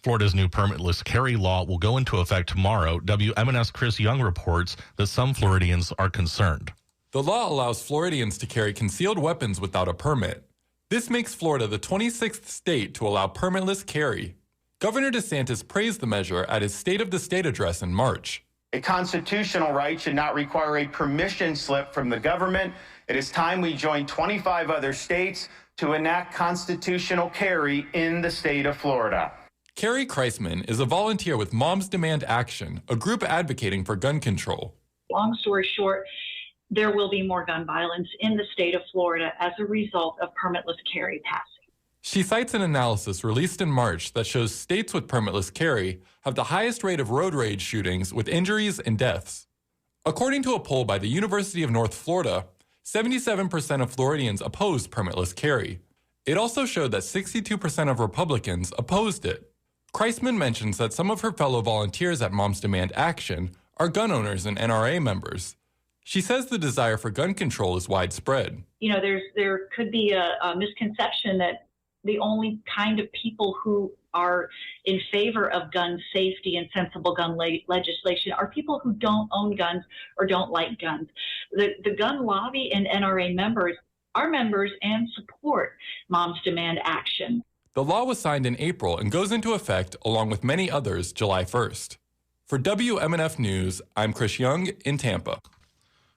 Florida's new permitless carry law will go into effect tomorrow. WMNF's Chris Young reports that some Floridians are concerned. The law allows Floridians to carry concealed weapons without a permit. This makes Florida the 26th state to allow permitless carry. Governor DeSantis praised the measure at his State of the State address in March. A constitutional right should not require a permission slip from the government. It is time we join 25 other states to enact constitutional carry in the state of Florida. Carrie Kreisman is a volunteer with Moms Demand Action, a group advocating for gun control. Long story short, there will be more gun violence in the state of Florida as a result of permitless carry passing. She cites an analysis released in March that shows states with permitless carry have the highest rate of road rage shootings with injuries and deaths. According to a poll by the University of North Florida, 77% of Floridians opposed permitless carry. It also showed that 62% of Republicans opposed it. Kreisman mentions that some of her fellow volunteers at Moms Demand Action are gun owners and NRA members. She says the desire for gun control is widespread. There could be a misconception that the only kind of people who are in favor of gun safety and sensible gun legislation are people who don't own guns or don't like guns. The gun lobby and NRA members are members and support Moms Demand Action. The law was signed in April and goes into effect, along with many others, July 1st. For WMNF News, I'm Chris Young in Tampa.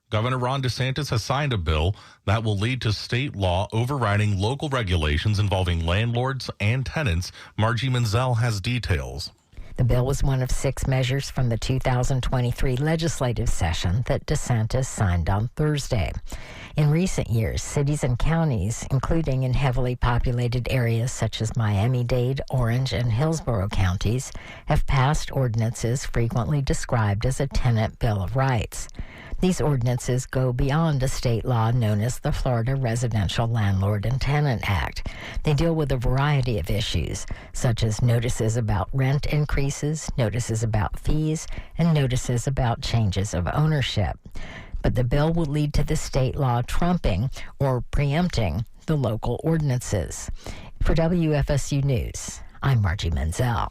Governor Ron DeSantis has signed a bill that will lead to state law overriding local regulations involving landlords and tenants. Margie Menzel has details. The bill was one of 6 measures from the 2023 legislative session that DeSantis signed on Thursday. In recent years, cities and counties, including in heavily populated areas such as Miami-Dade, Orange, and Hillsborough counties, have passed ordinances frequently described as a tenant bill of rights. These ordinances go beyond a state law known as the Florida Residential Landlord and Tenant Act. They deal with a variety of issues, such as notices about rent increases, notices about fees, and notices about changes of ownership. But the bill will lead to the state law trumping or preempting the local ordinances. For WFSU News, I'm Margie Menzel.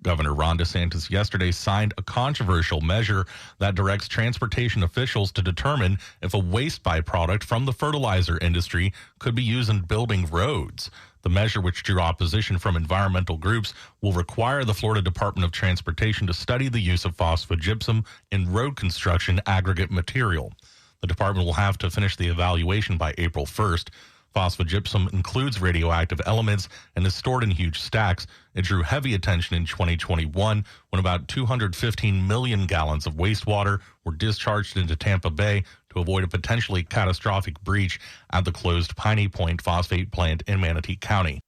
Governor Ron DeSantis yesterday signed a controversial measure that directs transportation officials to determine if a waste byproduct from the fertilizer industry could be used in building roads. The measure, which drew opposition from environmental groups, will require the Florida Department of Transportation to study the use of phosphogypsum in road construction aggregate material. The department will have to finish the evaluation by April 1st. Phosphogypsum includes radioactive elements and is stored in huge stacks. It drew heavy attention in 2021 when about 215 million gallons of wastewater were discharged into Tampa Bay to avoid a potentially catastrophic breach at the closed Piney Point phosphate plant in Manatee County.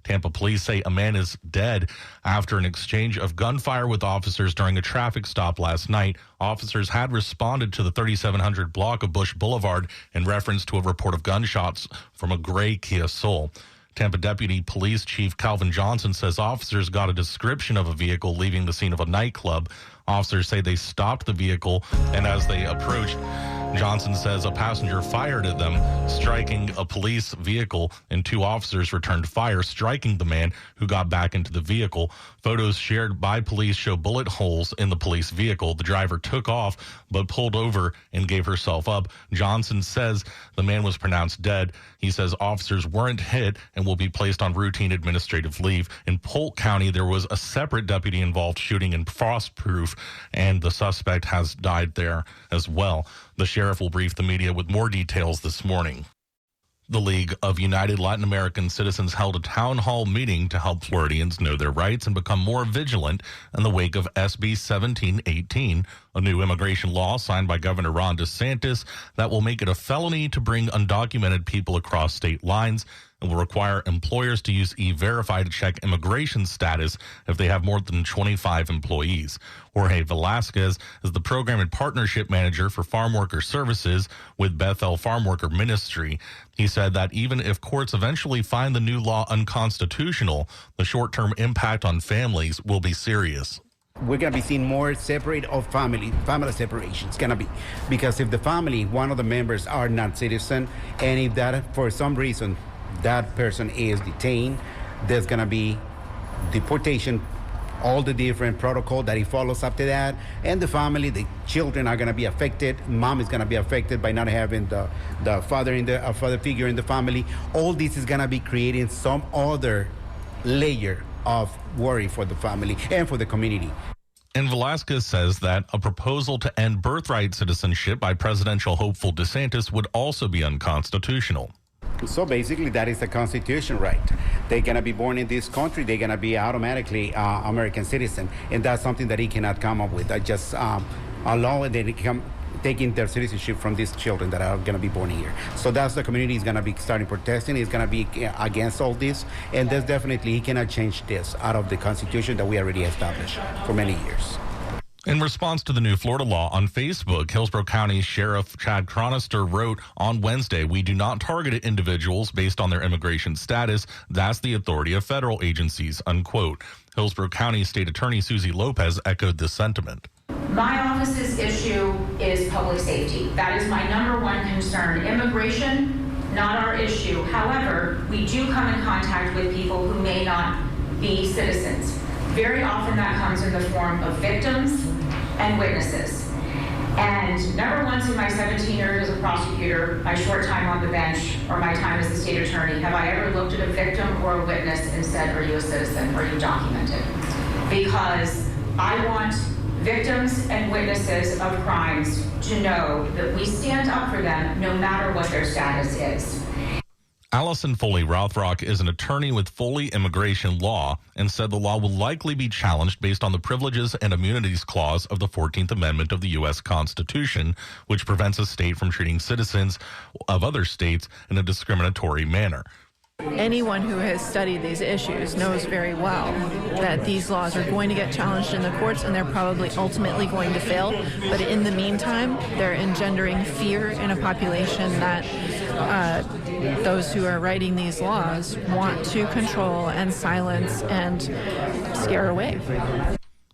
Tampa police say a man is dead after an exchange of gunfire with officers during a traffic stop last night. Officers had responded to the 3700 block of Bush Boulevard in reference to a report of gunshots from a gray Kia Soul. Tampa Deputy Police Chief Calvin Johnson says officers got a description of a vehicle leaving the scene of a nightclub. Officers say they stopped the vehicle, and as they approached, Johnson says a passenger fired at them, striking a police vehicle, and 2 officers returned fire, striking the man who got back into the vehicle. Photos shared by police show bullet holes in the police vehicle. The driver took off but pulled over and gave herself up. Johnson says the man was pronounced dead. He says officers weren't hit and will be placed on routine administrative leave. In Polk County, there was a separate deputy-involved shooting in Frostproof, and the suspect has died there as well. The sheriff will brief the media with more details this morning. The League of United Latin American Citizens held a town hall meeting to help Floridians know their rights and become more vigilant in the wake of SB 1718, a new immigration law signed by Governor Ron DeSantis that will make it a felony to bring undocumented people across state lines and will require employers to use E-Verify to check immigration status if they have more than 25 employees. Jorge Velasquez is the program and partnership manager for Farm Worker Services with Bethel Farm Worker Ministry. He said that even if courts eventually find the new law unconstitutional, the short-term impact on families will be serious. We're going to be seeing more separate of family separation. It's going to be because if the family, one of the members are not citizen, and if that for some reason that person is detained, there's going to be deportation, all the different protocol that he follows after that, and the family, the children are going to be affected. Mom is going to be affected by not having the father father figure in the family. All this is going to be creating some other layer of worry for the family and for the community. And Velasquez says that a proposal to end birthright citizenship by presidential hopeful DeSantis would also be unconstitutional. So basically, that is the constitution right. They're going to be born in this country. They're going to be automatically American citizen. And that's something that he cannot come up with. I just allow it, they come taking their citizenship from these children that are going to be born here. So that's the community is going to be starting protesting. He's going to be against all this. And there's definitely, he cannot change this out of the constitution that we already established for many years. In response to the new Florida law on Facebook, Hillsborough County Sheriff Chad Chronister wrote on Wednesday, "We do not target individuals based on their immigration status. That's the authority of federal agencies," unquote. Hillsborough County State Attorney Susie Lopez echoed this sentiment. My office's issue is public safety. That is my number one concern. Immigration, not our issue. However, we do come in contact with people who may not be citizens. Very often that comes in the form of victims and witnesses. And never once in my 17 years as a prosecutor, my short time on the bench, or my time as a state attorney, have I ever looked at a victim or a witness and said, "Are you a citizen? Are you documented?" Because I want victims and witnesses of crimes to know that we stand up for them no matter what their status is. Allison Foley Rothrock is an attorney with Foley Immigration Law and said the law will likely be challenged based on the Privileges and Immunities Clause of the 14th Amendment of the U.S. Constitution, which prevents a state from treating citizens of other states in a discriminatory manner. Anyone who has studied these issues knows very well that these laws are going to get challenged in the courts and they're probably ultimately going to fail. But in the meantime, they're engendering fear in a population that those who are writing these laws want to control and silence and scare away.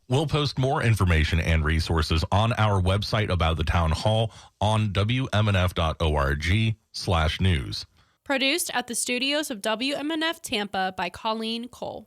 We'll post more information and resources on our website about the town hall on WMNF.org/news. Produced at the studios of WMNF Tampa by Colleen Cole.